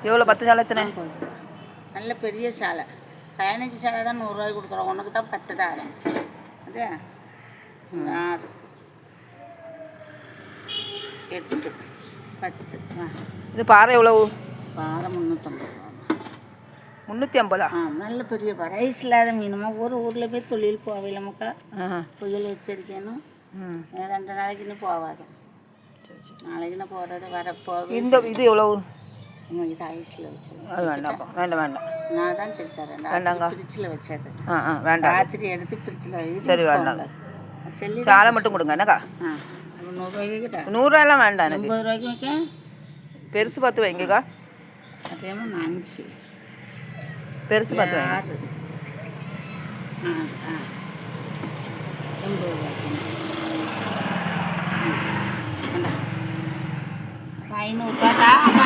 எவ்வளோ 10 சாலை எத்தனை? நல்ல பெரிய சாலை 15 சாலை தான் 100 ரூபாய்க்கு கொடுக்குறோம். உனக்கு தான் 10 தான் ஆகும். அது 6 8 10. இது பாறை எவ்வளவு? பாறை 350 ரூபா. 350? நல்ல பெரிய பாறை. ஐஸ் இல்லாத மீனுமா ஒரு ஊரில் போய் தொழில் போகலமுக்கா புயல் எச்சரிக்கணும். 2 நாளைக்கு இன்னும் போகாது. நாளைக்குன்னு போகிறது வரப்போகுது. இந்த இது எவ்வளவு? இது ஐஸில் வச்சது. அது வேண்டாம் வேண்டாம். நான் தான் சொல்லி தரேன். வேண்டாங்க. ஃப்ரிட்ஜில் வச்சது. வேண்டாம். ராத்திரி எடுத்து ஃப்ரிட்ஜில் வை. சரி வேண்டாம். சொல்லி சாலை மட்டும் கொடுங்க என்னக்கா? 100 ரூபாய்க்கு கிட்ட. 100 ரூபாயெல்லாம் வேண்டாம் எனக்கு. 80 ரூபாய்க்கு வைக்க. பெருசு பார்த்து வைங்கக்கா. அதே மாதிரி 5 பெருசு பார்த்து வைங்க. 6 80 ரூபாய்க்கு. 500 ரூபாய்க்கா.